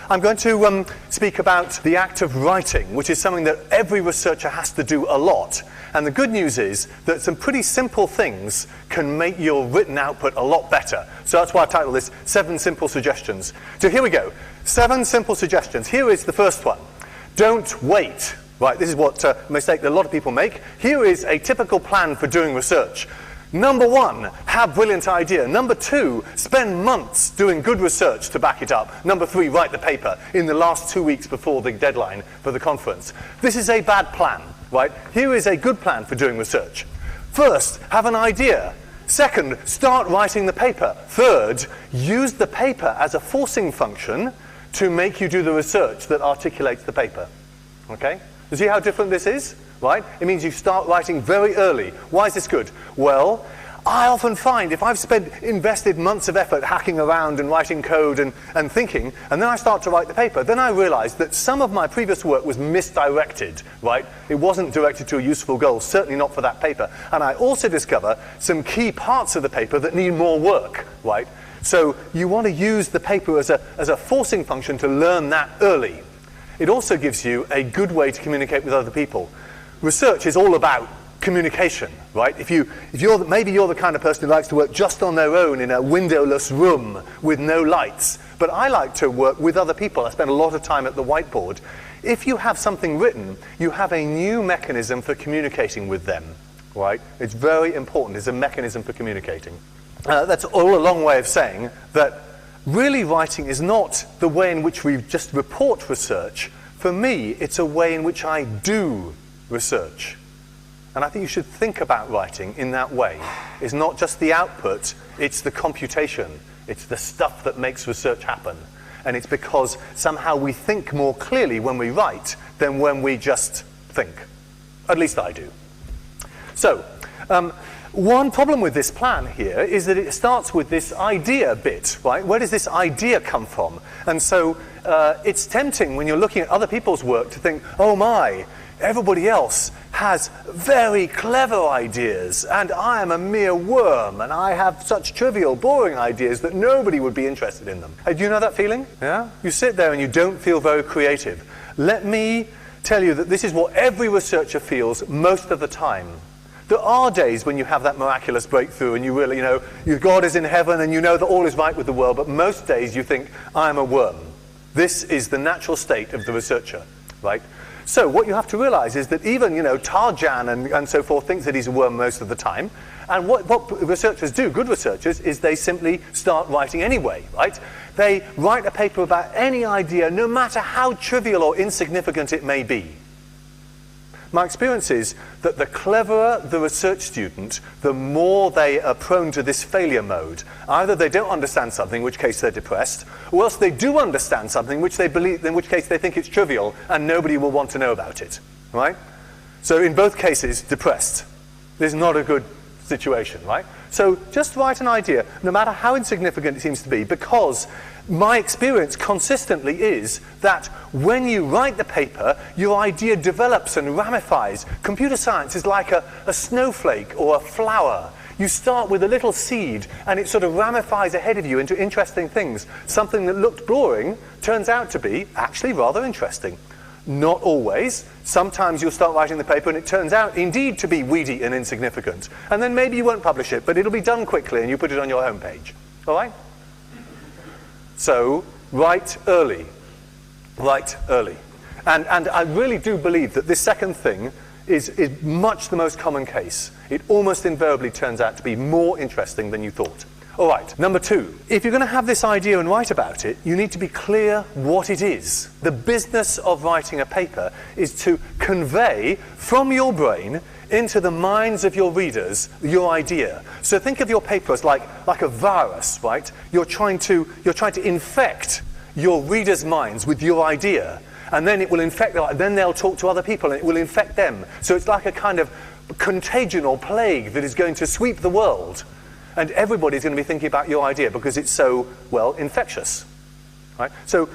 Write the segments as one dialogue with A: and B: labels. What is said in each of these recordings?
A: I'm going to speak about the act of writing, which is something that every researcher has to do a lot. And the good news is that some pretty simple things can make your written output a lot better. So that's why I've titled this 7 Simple Suggestions. So here we go. 7 simple suggestions. Here is the first one. Don't wait. Right, this is what a mistake that a lot of people make. Here is a typical plan for doing research. Number 1, have brilliant idea. Number 2, spend months doing good research to back it up. Number 3, write the paper in the last 2 weeks before the deadline for the conference. This is a bad plan, right? Here is a good plan for doing research. First, have an idea. Second, start writing the paper. Third, use the paper as a forcing function to make you do the research that articulates the paper. Okay? You see how different this is? Right? It means you start writing very early. Why is this good? Well, I often find if I've invested months of effort hacking around and writing code and thinking, and then I start to write the paper, then I realize that some of my previous work was misdirected, right? It wasn't directed to a useful goal, certainly not for that paper. And I also discover some key parts of the paper that need more work, right? So you want to use the paper as a forcing function to learn that early. It also gives you a good way to communicate with other people. Research is all about communication, right? Maybe you're the kind of person who likes to work just on their own in a windowless room with no lights, but I like to work with other people. I spend a lot of time at the whiteboard. If you have something written, you have a new mechanism for communicating with them, right? It's very important. It's a mechanism for communicating. That's all a long way of saying that really writing is not the way in which we just report research. For me, it's a way in which I do research. And I think you should think about writing in that way. It's not just the output, it's the computation. It's the stuff that makes research happen. And it's because somehow we think more clearly when we write than when we just think. At least I do. So, one problem with this plan here is that it starts with this idea bit, right? Where does this idea come from? And so it's tempting when you're looking at other people's work to think, oh my, everybody else has very clever ideas, and I am a mere worm, and I have such trivial, boring ideas that nobody would be interested in them. Do you know that feeling? Yeah? You sit there and you don't feel very creative. Let me tell you that this is what every researcher feels most of the time. There are days when you have that miraculous breakthrough and you really, your God is in heaven and you know that all is right with the world, but most days you think, I am a worm. This is the natural state of the researcher, right? So what you have to realize is that even, Tarjan and so forth thinks that he's a worm most of the time. And what researchers do, good researchers, is they simply start writing anyway, right? They write a paper about any idea, no matter how trivial or insignificant it may be. My experience is that the cleverer the research student, the more they are prone to this failure mode. Either they don't understand something, in which case they're depressed, or else they do understand something which they believe, in which case they think it's trivial and nobody will want to know about it, right? So in both cases, depressed. This is not a good situation, right? So just write an idea, no matter how insignificant it seems to be, because my experience consistently is that when you write the paper, your idea develops and ramifies. Computer science is like a snowflake or a flower. You start with a little seed, and it sort of ramifies ahead of you into interesting things. Something that looked boring turns out to be actually rather interesting. Not always. Sometimes you'll start writing the paper and it turns out indeed to be weedy and insignificant. And then maybe you won't publish it, but it'll be done quickly and you put it on your homepage. All right? So, write early. Write early. And I really do believe that this second thing is much the most common case. It almost invariably turns out to be more interesting than you thought. All right, number 2. If you're going to have this idea and write about it, you need to be clear what it is. The business of writing a paper is to convey from your brain into the minds of your readers your idea. So think of your paper as like a virus, right? You're trying to infect your readers' minds with your idea, and then it will infect them. Then they'll talk to other people, and it will infect them. So it's like a kind of contagion or plague that is going to sweep the world. And everybody's going to be thinking about your idea because it's so, well, infectious. Right? So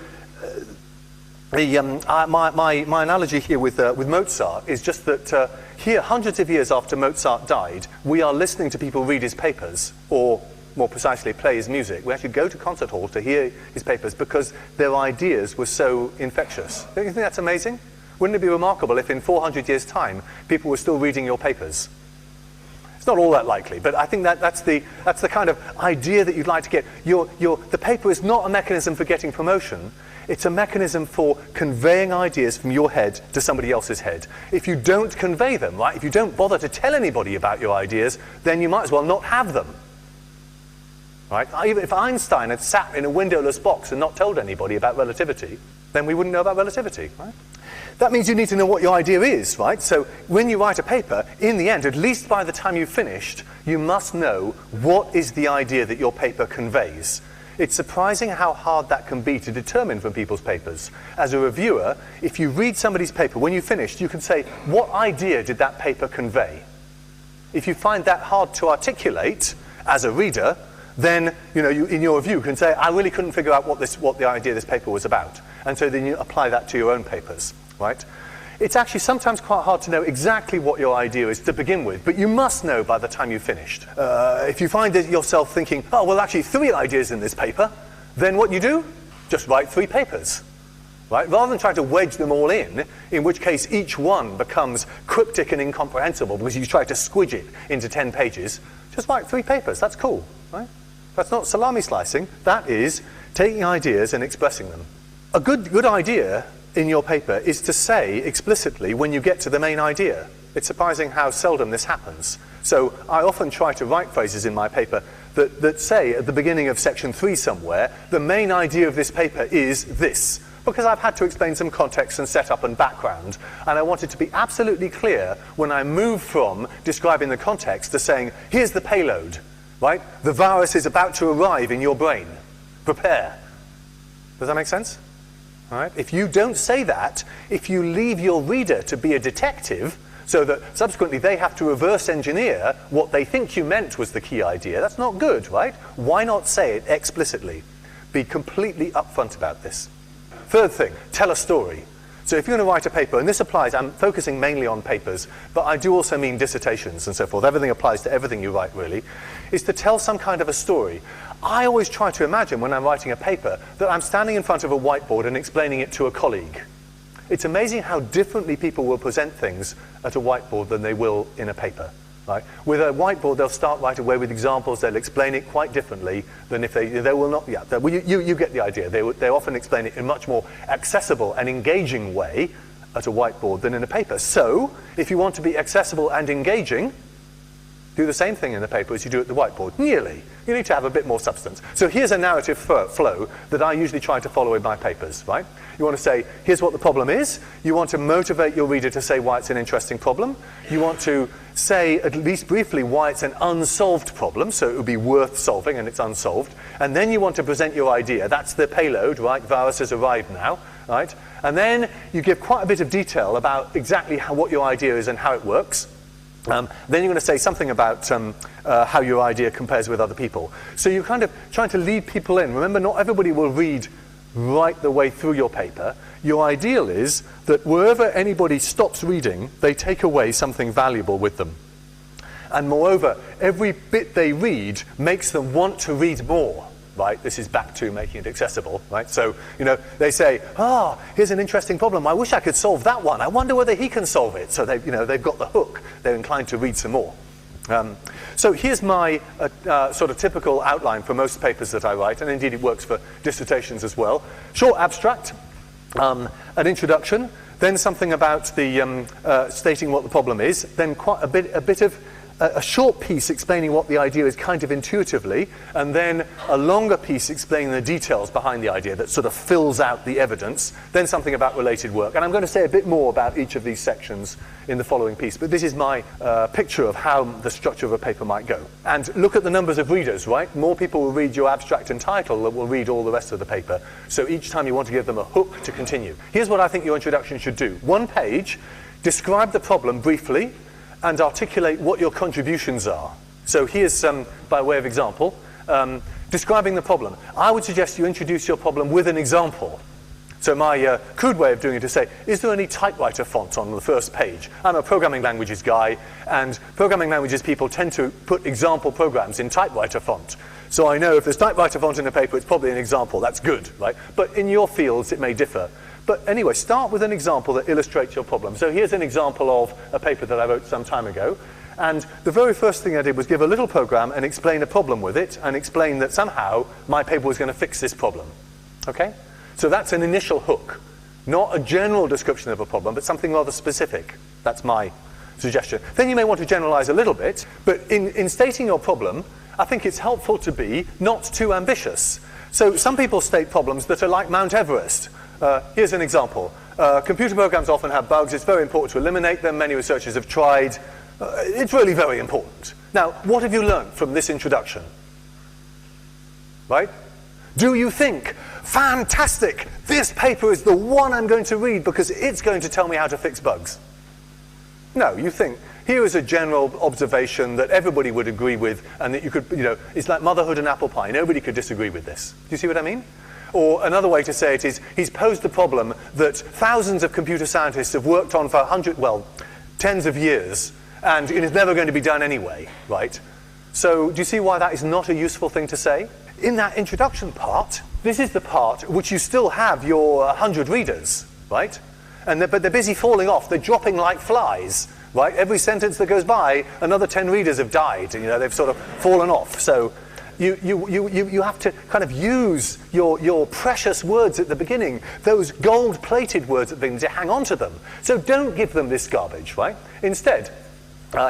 A: my analogy here with Mozart is just that here, hundreds of years after Mozart died, we are listening to people read his papers, or more precisely play his music. We actually go to concert halls to hear his papers because their ideas were so infectious. Don't you think that's amazing? Wouldn't it be remarkable if in 400 years' time people were still reading your papers? It's not all that likely, but I think that's the kind of idea that you'd like to get. The paper is not a mechanism for getting promotion. It's a mechanism for conveying ideas from your head to somebody else's head. If you don't convey them, right, if you don't bother to tell anybody about your ideas, then you might as well not have them. Right? Even if Einstein had sat in a windowless box and not told anybody about relativity, then we wouldn't know about relativity. Right? That means you need to know what your idea is, right? So when you write a paper, in the end, at least by the time you've finished, you must know what is the idea that your paper conveys. It's surprising how hard that can be to determine from people's papers. As a reviewer, if you read somebody's paper, when you've finished, you can say, what idea did that paper convey? If you find that hard to articulate as a reader, then you in your review can say, I really couldn't figure out what the idea of this paper was about. And so then you apply that to your own papers, right? It's actually sometimes quite hard to know exactly what your idea is to begin with, but you must know by the time you've finished. If you find yourself thinking, oh, well, actually 3 ideas in this paper, then what you do? Just write 3 papers, right? Rather than trying to wedge them all in which case each one becomes cryptic and incomprehensible because you try to squidge it into 10 pages, just write 3 papers. That's cool, right? That's not salami slicing. That is taking ideas and expressing them. A good idea in your paper is to say explicitly when you get to the main idea. It's surprising how seldom this happens. So I often try to write phrases in my paper that say at the beginning of section 3 somewhere, the main idea of this paper is this, because I've had to explain some context and setup and background, and I want it to be absolutely clear when I move from describing the context to saying, here's the payload, right? The virus is about to arrive in your brain. Prepare. Does that make sense? All right? If you don't say that, if you leave your reader to be a detective, so that subsequently they have to reverse engineer what they think you meant was the key idea, that's not good, right? Why not say it explicitly? Be completely upfront about this. Third thing, tell a story. So if you're going to write a paper, and this applies, I'm focusing mainly on papers, but I do also mean dissertations and so forth. Everything applies to everything you write, really, is to tell some kind of a story. I always try to imagine when I'm writing a paper that I'm standing in front of a whiteboard and explaining it to a colleague. It's amazing how differently people will present things at a whiteboard than they will in a paper. Right? With a whiteboard, they'll start right away with examples. They'll explain it quite differently than if they will not. Yeah, you get the idea. They often explain it in a much more accessible and engaging way at a whiteboard than in a paper. So, if you want to be accessible and engaging, do the same thing in the paper as you do at the whiteboard. Nearly. You need to have a bit more substance. So here's a narrative flow that I usually try to follow in my papers, right? You want to say, here's what the problem is. You want to motivate your reader to say why it's an interesting problem. You want to say, at least briefly, why it's an unsolved problem, so it would be worth solving and it's unsolved. And then you want to present your idea. That's the payload, right? Virus has arrived now, right? And then you give quite a bit of detail about exactly what your idea is and how it works. Then you're going to say something about how your idea compares with other people. So you're kind of trying to lead people in. Remember, not everybody will read right the way through your paper. Your ideal is that wherever anybody stops reading, they take away something valuable with them. And moreover, every bit they read makes them want to read more. Right? This is back to making it accessible, right? So, they say, here's an interesting problem. I wish I could solve that one. I wonder whether he can solve it. So they've got the hook. They're inclined to read some more. So here's my sort of typical outline for most papers that I write, and indeed it works for dissertations as well. Short abstract, an introduction, then something about the stating what the problem is, then quite a bit of a short piece explaining what the idea is kind of intuitively, and then a longer piece explaining the details behind the idea that sort of fills out the evidence, then something about related work. And I'm going to say a bit more about each of these sections in the following piece, but this is my picture of how the structure of a paper might go. And look at the numbers of readers, right? More people will read your abstract and title than will read all the rest of the paper. So each time you want to give them a hook to continue. Here's what I think your introduction should do. 1 page, describe the problem briefly, and articulate what your contributions are. So here's, by way of example, describing the problem. I would suggest you introduce your problem with an example. So my crude way of doing it is to say, is there any typewriter font on the first page? I'm a programming languages guy, and programming languages people tend to put example programs in typewriter font. So I know if there's typewriter font in a paper, it's probably an example. That's good, right? But in your fields, it may differ. But anyway, start with an example that illustrates your problem. So here's an example of a paper that I wrote some time ago. And the very first thing I did was give a little program and explain a problem with it and explain that somehow my paper was going to fix this problem. Okay? So that's an initial hook. Not a general description of a problem, but something rather specific. That's my suggestion. Then you may want to generalize a little bit, but in stating your problem, I think it's helpful to be not too ambitious. So some people state problems that are like Mount Everest. Here's an example. Computer programs often have bugs. It's very important to eliminate them. Many researchers have tried. It's really very important. Now, what have you learned from this introduction? Right? Do you think, fantastic, this paper is the one I'm going to read because it's going to tell me how to fix bugs? No, you think, here is a general observation that everybody would agree with and that you could, it's like motherhood and apple pie. Nobody could disagree with this. Do you see what I mean? Or another way to say it is, he's posed the problem that thousands of computer scientists have worked on for tens of years, and it is never going to be done anyway, right? So do you see why that is not a useful thing to say? In that introduction part, this is the part which you still have your 100 readers, right? But they're busy falling off. They're dropping like flies, right? Every sentence that goes by, another 10 readers have died. They've sort of fallen off. So you have to kind of use your precious words at the beginning, those gold-plated words at the beginning, to hang on to them. So don't give them this garbage, right? Instead,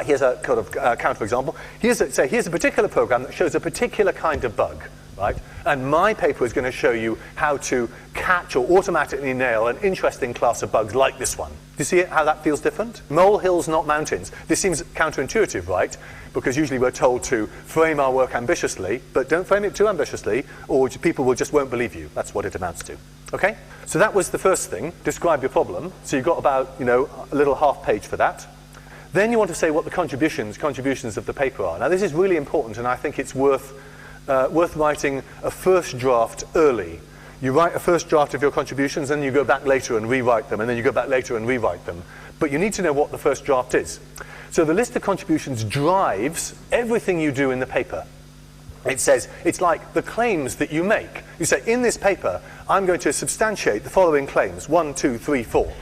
A: here's a kind of counterexample. Here's a particular program that shows a particular kind of bug, right? And my paper is going to show you how to catch or automatically nail an interesting class of bugs like this one. Do you see how that feels different? Molehills, not mountains. This seems counterintuitive, right? Because usually we're told to frame our work ambitiously, but don't frame it too ambitiously, or people won't believe you. That's what it amounts to. Okay? So that was the first thing. Describe your problem. So you've got about, a little half page for that. Then you want to say what the contributions of the paper are. Now this is really important, and I think it's worth writing a first draft early. You write a first draft of your contributions, and you go back later and rewrite them, and then you go back later and rewrite them. But you need to know what the first draft is. So the list of contributions drives everything you do in the paper. It says, it's like the claims that you make. You say, in this paper, I'm going to substantiate the following claims, 1, 2, 3, 4,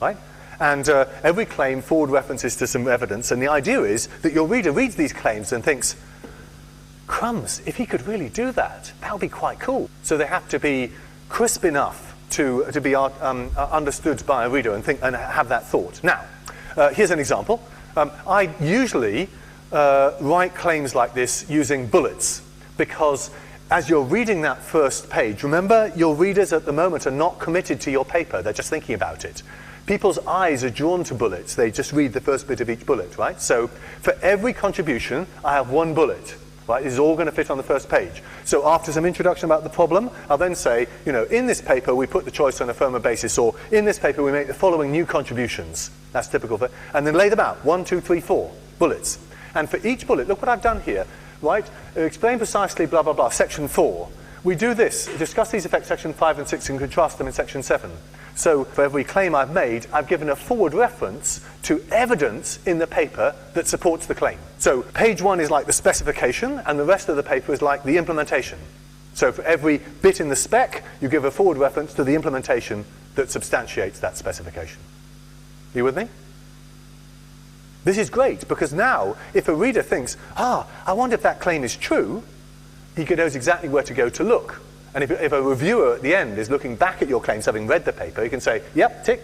A: right? And every claim forward references to some evidence, and the idea is that your reader reads these claims and thinks, crumbs, if he could really do that, that would be quite cool. So they have to be crisp enough to be understood by a reader and have that thought. Now, here's an example. I usually write claims like this using bullets, because as you're reading that first page, remember, your readers at the moment are not committed to your paper, they're just thinking about it. People's eyes are drawn to bullets. They just read the first bit of each bullet, right? So for every contribution, I have one bullet, right? This is all going to fit on the first page. So after some introduction about the problem, I'll then say, in this paper, we put the choice on a firmer basis, or in this paper, we make the following new contributions. That's typical for, and then lay them out, 1, 2, 3, 4 bullets. And for each bullet, look what I've done here, right? Explain precisely, blah, blah, blah, section 4. We do this, discuss these effects, section 5 and 6, and contrast them in section 7. So for every claim I've made, I've given a forward reference to evidence in the paper that supports the claim. So page 1 is like the specification, and the rest of the paper is like the implementation. So for every bit in the spec, you give a forward reference to the implementation that substantiates that specification. Are you with me? This is great, because now, if a reader thinks, I wonder if that claim is true, he knows exactly where to go to look. And if a reviewer at the end is looking back at your claims, having read the paper, he can say, yep, tick,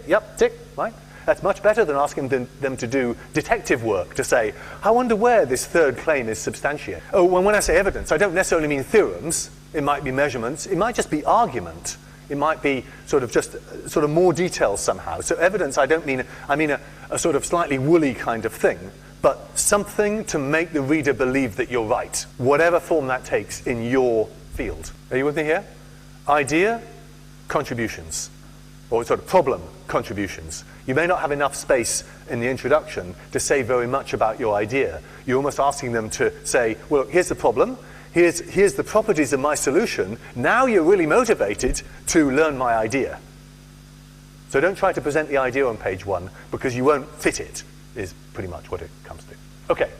A: right? That's much better than asking them to do detective work, to say, I wonder where this third claim is substantiated. Oh, when I say evidence, I don't necessarily mean theorems. It might be measurements. It might just be argument. It might be sort of more details somehow. So evidence, I mean a sort of slightly woolly kind of thing, but something to make the reader believe that you're right, whatever form that takes in your field. Are you with me here? Idea, contributions, or sort of problem, contributions. You may not have enough space in the introduction to say very much about your idea. You're almost asking them to say, well, here's the problem, here's the properties of my solution, now you're really motivated to learn my idea. So don't try to present the idea on page 1, because you won't fit it, is pretty much what it comes to. Okay,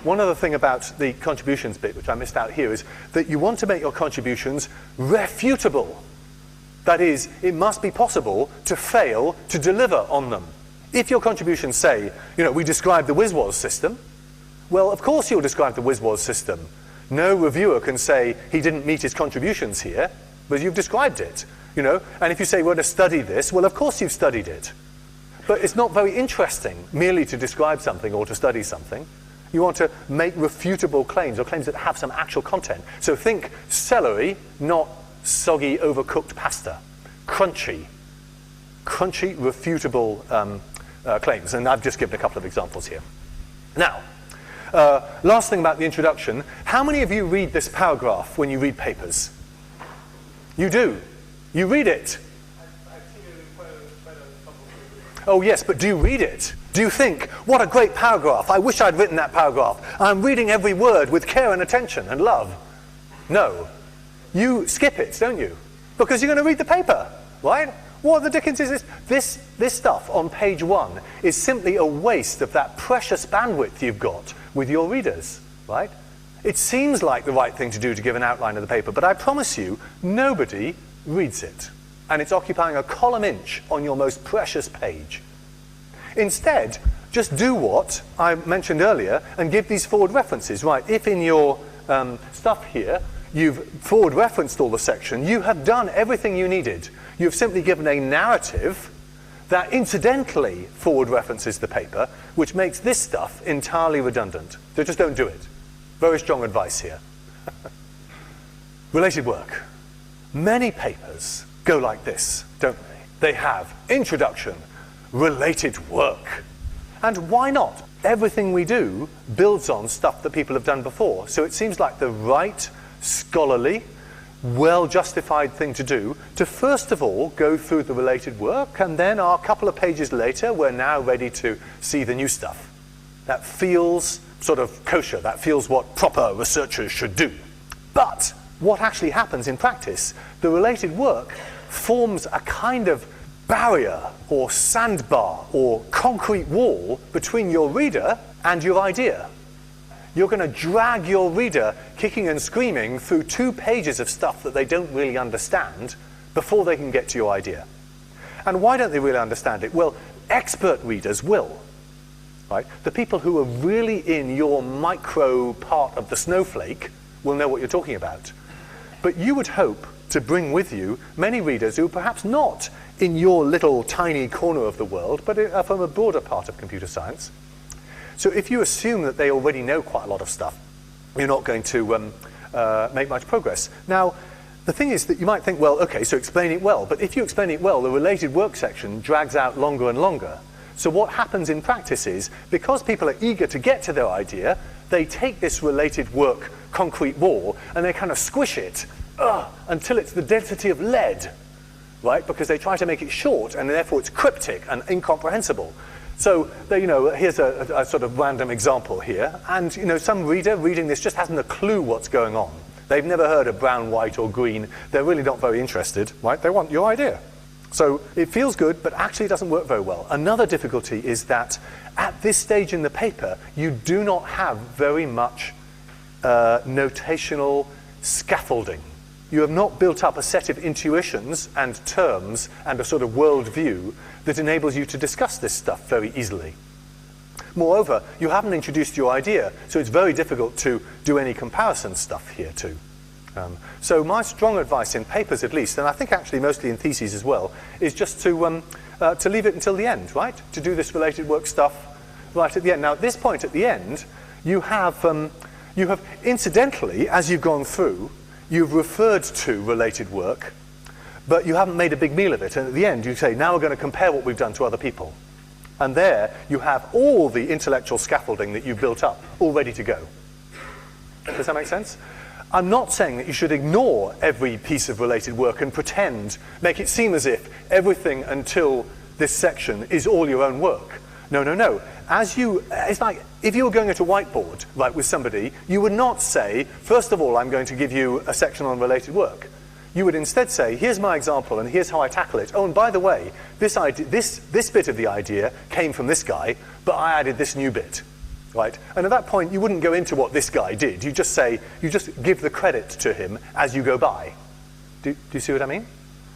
A: one other thing about the contributions bit, which I missed out here, is that you want to make your contributions refutable. That is, it must be possible to fail to deliver on them. If your contributions say, we described the WizWaz system, well, of course you'll describe the WizWaz system. No reviewer can say he didn't meet his contributions here, but you've described it, And if you say we're going to study this, well, of course you've studied it. But it's not very interesting merely to describe something or to study something. You want to make refutable claims, or claims that have some actual content. So think celery, not soggy, overcooked pasta. Crunchy, refutable claims. And I've just given a couple of examples here. Now, last thing about the introduction. How many of you read this paragraph when you read papers? You do. You read it.
B: I've seen it in quite a couple of papers.
A: Oh yes, but do you read it? Do you think, what a great paragraph, I wish I'd written that paragraph. I'm reading every word with care and attention and love. No. You skip it, don't you? Because you're going to read the paper, right? What the dickens is this? This stuff on page 1 is simply a waste of that precious bandwidth you've got with your readers, right? It seems like the right thing to do to give an outline of the paper, but I promise you, nobody reads it. And it's occupying a column inch on your most precious page. Instead, just do what I mentioned earlier and give these forward references, right? If in your stuff here, you've forward referenced all the section, you have done everything you needed. You've simply given a narrative that incidentally forward references the paper, which makes this stuff entirely redundant. So just don't do it. Very strong advice here. Related work. Many papers go like this, don't they? They have introduction, related work. And why not? Everything we do builds on stuff that people have done before. So it seems like the right, scholarly, well-justified thing to do to first of all go through the related work, and then a couple of pages later we're now ready to see the new stuff. That feels sort of kosher. That feels what proper researchers should do. But what actually happens in practice, the related work forms a kind of barrier or sandbar or concrete wall between your reader and your idea. You're going to drag your reader kicking and screaming through 2 pages of stuff that they don't really understand before they can get to your idea. And why don't they really understand it? Well, expert readers will. Right? The people who are really in your micro part of the snowflake will know what you're talking about. But you would hope to bring with you many readers who are perhaps not in your little tiny corner of the world, but are from a broader part of computer science. So if you assume that they already know quite a lot of stuff, you're not going to make much progress. Now, the thing is that you might think, well, okay, so explain it well. But if you explain it well, the related work section drags out longer and longer. So what happens in practice is, because people are eager to get to their idea, they take this related work concrete wall and they kind of squish it until it's the density of lead, right? Because they try to make it short and therefore it's cryptic and incomprehensible. So here's a sort of random example here, and some reader reading this just hasn't a clue what's going on. They've never heard of brown, white, or green. They're really not very interested, right? They want your idea. So it feels good, but actually it doesn't work very well. Another difficulty is that at this stage in the paper, you do not have very much notational scaffolding. You have not built up a set of intuitions and terms and a sort of worldview that enables you to discuss this stuff very easily. Moreover, you haven't introduced your idea, so it's very difficult to do any comparison stuff here too. So my strong advice in papers at least, and I think actually mostly in theses as well, is just to leave it until the end, right? To do this related work stuff right at the end. Now at this point at the end, you have incidentally, as you've gone through, you've referred to related work, but you haven't made a big meal of it. And at the end, you say, now we're going to compare what we've done to other people. And there, you have all the intellectual scaffolding that you've built up all ready to go. Does that make sense? I'm not saying that you should ignore every piece of related work and make it seem as if everything until this section is all your own work. No, no, no. It's like if you were going at a whiteboard, right, with somebody, you would not say, first of all, I'm going to give you a section on related work. You would instead say, here's my example and here's how I tackle it. Oh, and by the way, this bit of the idea came from this guy, but I added this new bit. right? And at that point, you wouldn't go into what this guy did. You just give the credit to him as you go by. Do you see what I mean?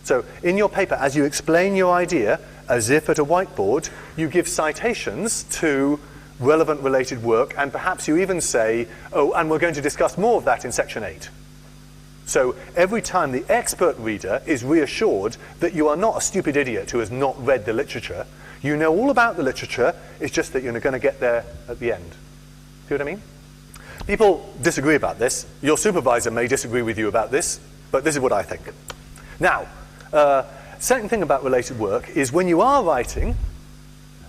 A: So in your paper, as you explain your idea, as if at a whiteboard, you give citations to relevant related work, and perhaps you even say, oh, and we're going to discuss more of that in section 8. So every time the expert reader is reassured that you are not a stupid idiot who has not read the literature, you know all about the literature, it's just that you're going to get there at the end. See what I mean? People disagree about this. Your supervisor may disagree with you about this, but this is what I think. Now, second thing about related work is when you are writing,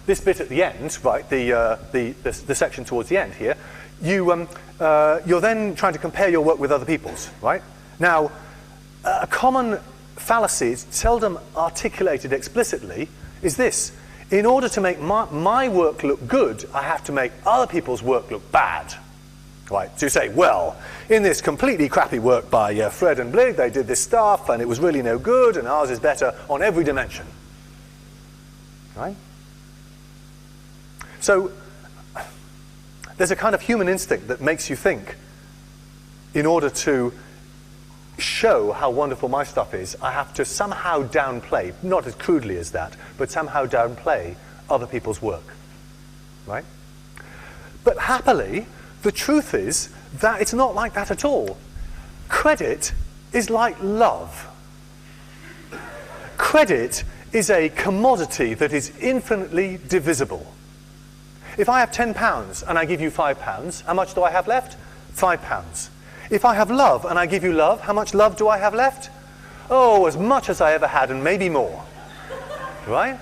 A: this bit at the end, right, the section towards the end here, you're then trying to compare your work with other people's, right? Now, a common fallacy, it's seldom articulated explicitly, is this. In order to make my work look good, I have to make other people's work look bad. Right, so you say, well, in this completely crappy work by Fred and Blig, they did this stuff, and it was really no good, and ours is better on every dimension. Right? So, there's a kind of human instinct that makes you think, in order to show how wonderful my stuff is, I have to somehow downplay, not as crudely as that, but somehow downplay other people's work. Right? But happily, the truth is that it's not like that at all. Credit is like love. Credit is a commodity that is infinitely divisible. If I have £10 and I give you £5, how much do I have left? £5. If I have love and I give you love, how much love do I have left? Oh, as much as I ever had and maybe more. Right?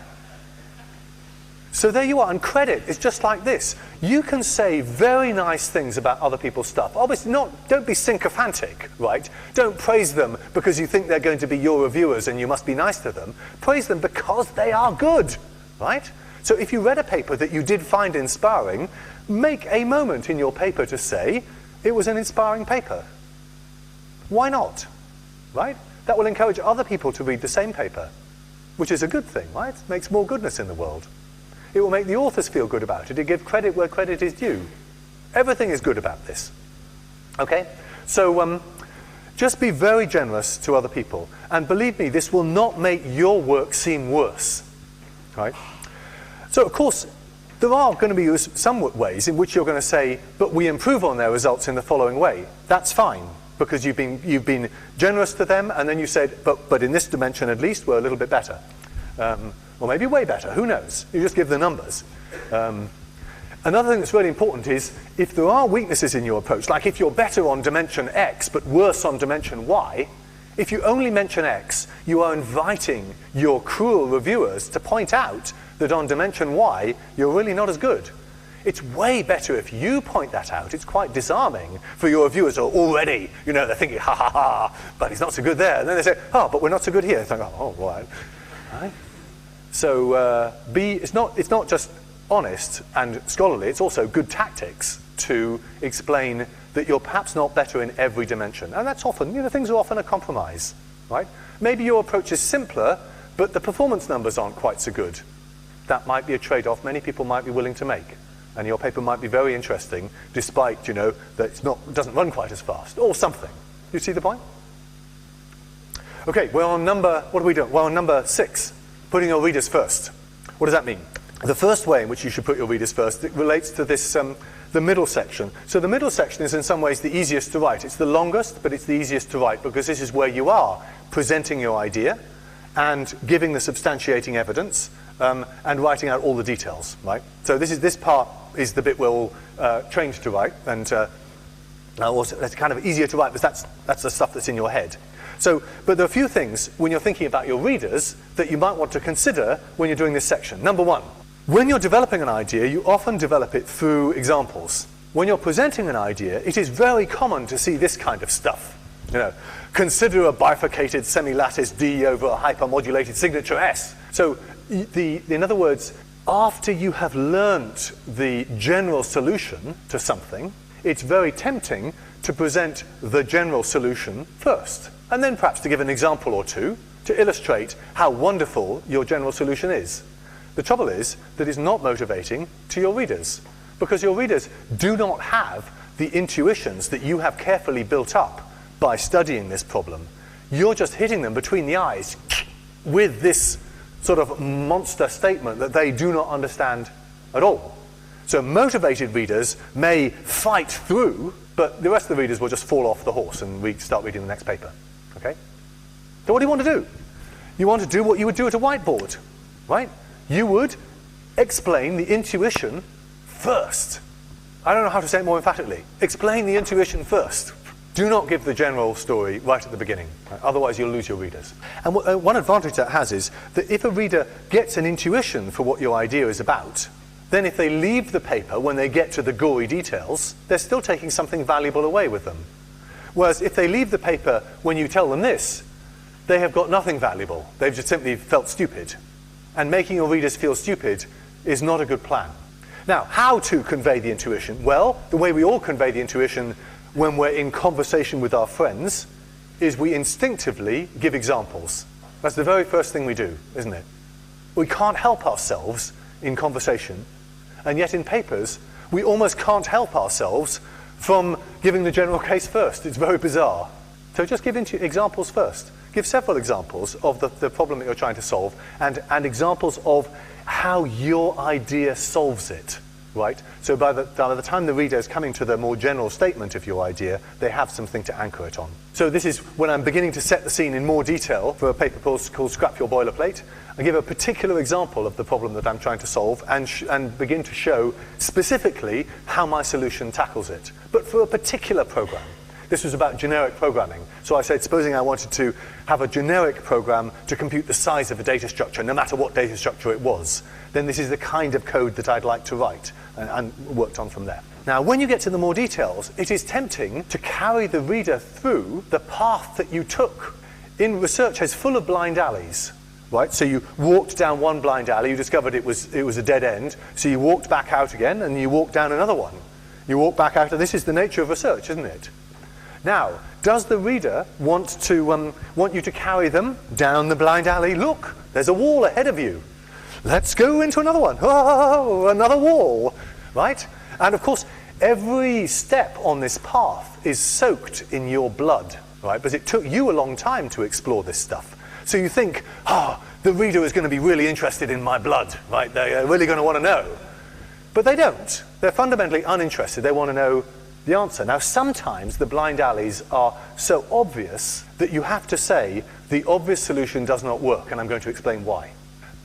A: So there you are, and credit is just like this. You can say very nice things about other people's stuff. Obviously, don't be sycophantic, right? Don't praise them because you think they're going to be your reviewers and you must be nice to them. Praise them because they are good, right? So if you read a paper that you did find inspiring, make a moment in your paper to say, it was an inspiring paper. Why not, right? That will encourage other people to read the same paper, which is a good thing, right? It makes more goodness in the world. It will make the authors feel good about it. It gives credit where credit is due. Everything is good about this. Okay? So just be very generous to other people. And believe me, this will not make your work seem worse. Right? So, of course, there are going to be some ways in which you're going to say, but we improve on their results in the following way. That's fine, because you've been generous to them, and then you said, but in this dimension at least, we're a little bit better. Or maybe way better, who knows? You just give the numbers. Another thing that's really important is, if there are weaknesses in your approach, like if you're better on dimension X, but worse on dimension Y, if you only mention X, you are inviting your cruel reviewers to point out that on dimension Y, you're really not as good. It's way better if you point that out. It's quite disarming for your reviewers who are already, they're thinking, ha ha ha, but he's not so good there. And then they say, oh, but we're not so good here. It's like, oh, right. So it's not just honest and scholarly, it's also good tactics to explain that you're perhaps not better in every dimension. And that's often, things are often a compromise, right? Maybe your approach is simpler, but the performance numbers aren't quite so good. That might be a trade-off many people might be willing to make. And your paper might be very interesting, despite, that it doesn't run quite as fast, or something. You see the point? Okay, we're on what are we doing? We're on number 6, putting your readers first. What does that mean? The first way in which you should put your readers first, it relates to this, the middle section. So the middle section is in some ways the easiest to write. It's the longest, but it's the easiest to write, because this is where you are presenting your idea and giving the substantiating evidence, and writing out all the details, right? So this part is the bit we're all trained to write, and also it's kind of easier to write because that's the stuff that's in your head. So, but there are a few things when you're thinking about your readers that you might want to consider when you're doing this section. Number 1, when you're developing an idea, you often develop it through examples. When you're presenting an idea, it is very common to see this kind of stuff. Consider a bifurcated semilattice D over a hypermodulated signature S. So, in other words, after you have learnt the general solution to something, it's very tempting to present the general solution first, and then perhaps to give an example or two to illustrate how wonderful your general solution is. The trouble is that it's not motivating to your readers. because your readers do not have the intuitions that you have carefully built up by studying this problem. You're just hitting them between the eyes with this sort of monster statement that they do not understand at all. So motivated readers may fight through, but the rest of the readers will just fall off the horse and start reading the next paper. Okay? So what do you want to do? You want to do what you would do at a whiteboard, right? You would explain the intuition first. I don't know how to say it more emphatically. Explain the intuition first. Do not give the general story right at the beginning. Right? Otherwise, you'll lose your readers. And one advantage that has is that if a reader gets an intuition for what your idea is about, then if they leave the paper when they get to the gory details, they're still taking something valuable away with them. Whereas if they leave the paper when you tell them this, they have got nothing valuable. They've just simply felt stupid. And making your readers feel stupid is not a good plan. Now, how to convey the intuition? Well, the way we all convey the intuition when we're in conversation with our friends is we instinctively give examples. That's the very first thing we do, isn't it? We can't help ourselves in conversation, and yet in papers, we almost can't help ourselves from giving the general case first. It's very bizarre. So just give examples first. Give several examples of the problem that you're trying to solve and examples of how your idea solves it. Right? So by the time the reader is coming to the more general statement of your idea, they have something to anchor it on. So this is when I'm beginning to set the scene in more detail for a paper called Scrap Your Boilerplate. I give a particular example of the problem that I'm trying to solve and begin to show specifically how my solution tackles it. But for a particular program. This was about generic programming. So I said, supposing I wanted to have a generic program to compute the size of a data structure, no matter what data structure it was, then this is the kind of code that I'd like to write, and worked on from there. Now, when you get to the more details, it is tempting to carry the reader through the path that you took. In research, it's full of blind alleys. Right? So you walked down one blind alley, you discovered it was a dead end, so you walked back out again, and you walked down another one. You walk back out, and this is the nature of research, isn't it? Now, does the reader want you to carry them down the blind alley? Look, there's a wall ahead of you. Let's go into another one. Oh, another wall, right? And of course, every step on this path is soaked in your blood, right? Because it took you a long time to explore this stuff. So you think, the reader is going to be really interested in my blood, right? They're really going to want to know. But they don't. They're fundamentally uninterested. They want to know the answer. Now, sometimes the blind alleys are so obvious that you have to say the obvious solution does not work, and I'm going to explain why.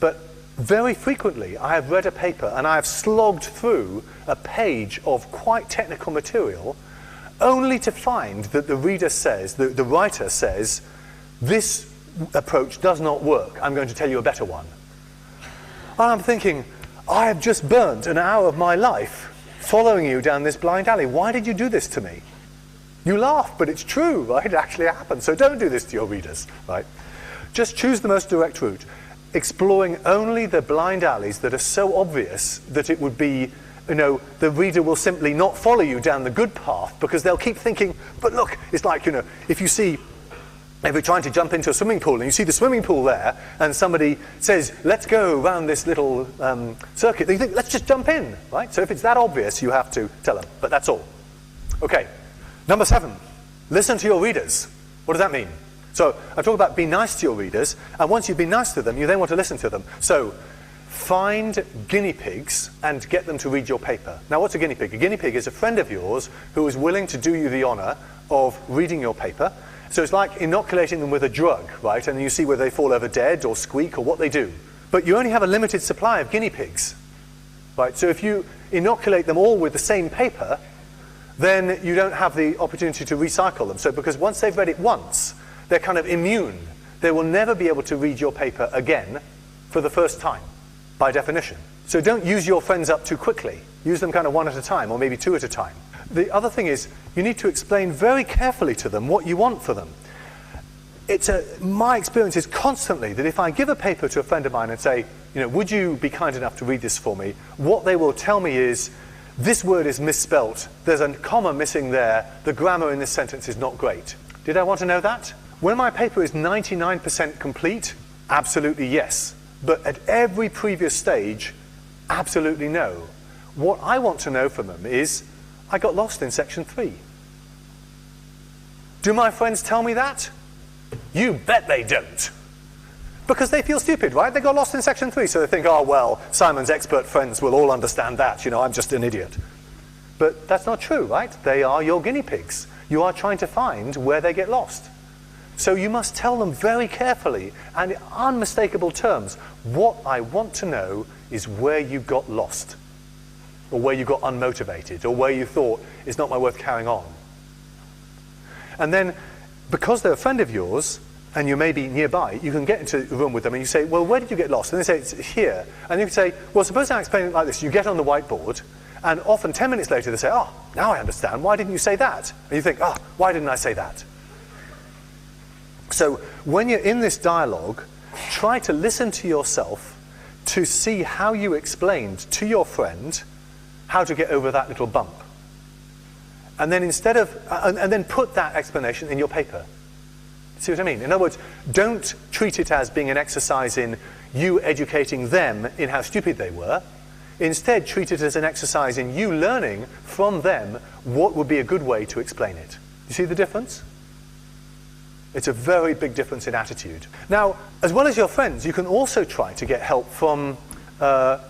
A: But very frequently, I have read a paper and I have slogged through a page of quite technical material only to find that the reader says, the writer says, this approach does not work. I'm going to tell you a better one. And I'm thinking, I have just burnt an hour of my life following you down this blind alley. Why did you do this to me? You laugh, but it's true, right? It actually happened. So don't do this to your readers, right? Just choose the most direct route, exploring only the blind alleys that are so obvious that it would be, the reader will simply not follow you down the good path because they'll keep thinking, but look, it's like, if you're trying to jump into a swimming pool and you see the swimming pool there and somebody says, let's go around this little circuit, then you think, let's just jump in, right? So if it's that obvious, you have to tell them, but that's all. Okay, number 7, listen to your readers. What does that mean? So I talk about be nice to your readers, and once you've been nice to them, you then want to listen to them. So find guinea pigs and get them to read your paper. Now, what's a guinea pig? A guinea pig is a friend of yours who is willing to do you the honor of reading your paper. So it's like inoculating them with a drug, right? And you see whether they fall over dead or squeak or what they do. But you only have a limited supply of guinea pigs, right? So if you inoculate them all with the same paper, then you don't have the opportunity to recycle them. So because once they've read it once, they're kind of immune. They will never be able to read your paper again for the first time, by definition. So don't use your friends up too quickly. Use them kind of one at a time, or maybe 2 at a time. The other thing is, you need to explain very carefully to them what you want for them. My experience is constantly that if I give a paper to a friend of mine and say, would you be kind enough to read this for me? What they will tell me is, this word is misspelt, there's a comma missing there, the grammar in this sentence is not great. Did I want to know that? When my paper is 99% complete, absolutely yes. But at every previous stage, absolutely no. what I want to know from them is, I got lost in section 3. Do my friends tell me that? You bet they don't. Because they feel stupid, right? They got lost in section 3, so they think, oh, well, Simon's expert friends will all understand that. You know, I'm just an idiot. But that's not true, right? They are your guinea pigs. You are trying to find where they get lost. So you must tell them very carefully and in unmistakable terms, what I want to know is where you got lost, or where you got unmotivated, or where you thought it's not worth carrying on. And then, because they're a friend of yours, and you may be nearby, you can get into the room with them and you say, well, where did you get lost? And they say, it's here. And you can say, well, suppose I explain it like this. You get on the whiteboard, and often 10 minutes later they say, oh, now I understand. Why didn't you say that? And you think, oh, why didn't I say that? So when you're in this dialogue, try to listen to yourself to see how you explained to your friend how to get over that little bump. And then instead of, and then put that explanation in your paper. See what I mean? In other words, don't treat it as being an exercise in you educating them in how stupid they were. Instead, treat it as an exercise in you learning from them what would be a good way to explain it. You see the difference? It's a very big difference in attitude. Now, as well as your friends, you can also try to get help from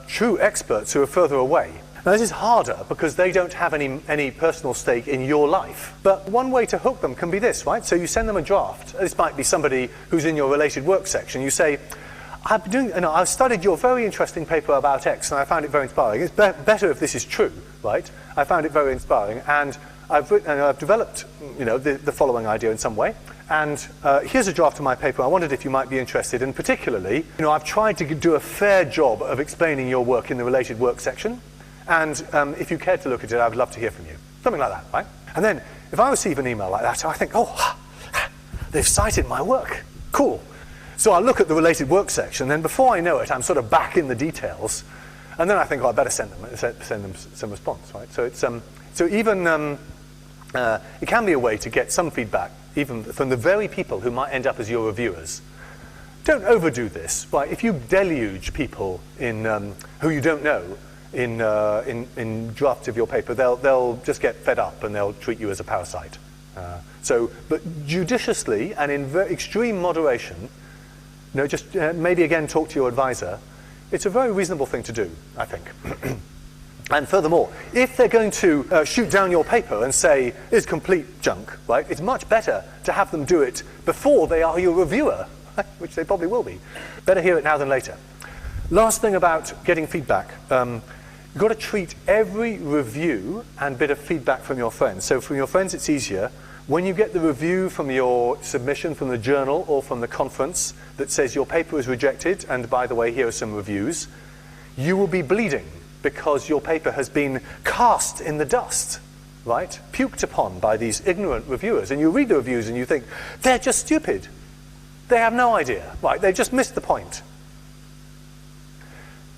A: true experts who are further away. Now, this is harder because they don't have any personal stake in your life. But one way to hook them can be this, right? So you send them a draft. This might be somebody who's in your related work section. You say, I've studied your very interesting paper about X, and I found it very inspiring. It's better if this is true, right? I found it very inspiring, and I've developed, the following idea in some way. And here's a draft of my paper. I wondered if you might be interested. And particularly, I've tried to do a fair job of explaining your work in the related work section. And if you cared to look at it, I would love to hear from you. Something like that, right? And then, if I receive an email like that, I think, oh, they've cited my work. Cool. So I'll look at the related work section, and then before I know it, I'm sort of back in the details. And then I think, oh, I better send them some response, right? So it's even it can be a way to get some feedback, even from the very people who might end up as your reviewers. Don't overdo this, right? If you deluge people in who you don't know in drafts of your paper, they'll just get fed up and they'll treat you as a parasite. But judiciously and in extreme moderation, just maybe again talk to your advisor. It's a very reasonable thing to do, I think. And furthermore, if they're going to shoot down your paper and say it's complete junk, right? It's much better to have them do it before they are your reviewer, which they probably will be. Better hear it now than later. Last thing about getting feedback. You've got to treat every review and bit of feedback from your friends. So from your friends, it's easier. When you get the review from your submission from the journal or from the conference that says your paper is rejected, and by the way, here are some reviews, you will be bleeding because your paper has been cast in the dust, right? Puked upon by these ignorant reviewers. And you read the reviews and you think, they're just stupid. They have no idea, right? They just missed the point.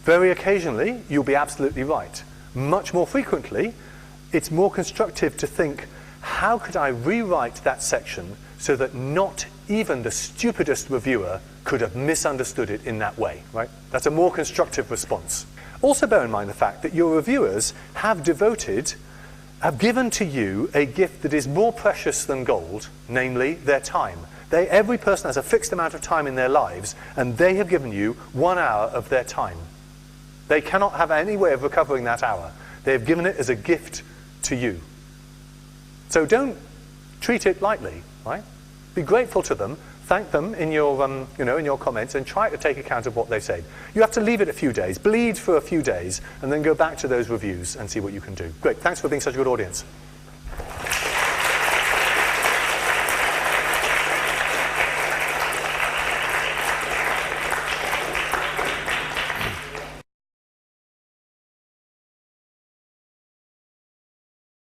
A: Very occasionally, you'll be absolutely right. Much more frequently, it's more constructive to think, how could I rewrite that section so that not even the stupidest reviewer could have misunderstood it in that way, right? That's a more constructive response. Also bear in mind the fact that your reviewers have given to you a gift that is more precious than gold, namely their time. Every person has a fixed amount of time in their lives, and they have given you 1 hour of their time. They cannot have any way of recovering that hour. They have given it as a gift to you. So don't treat it lightly, right? Be grateful to them, thank them in your, in your comments, and try to take account of what they say. You have to leave it a few days, bleed for a few days, and then go back to those reviews and see what you can do. Great, thanks for being such a good audience.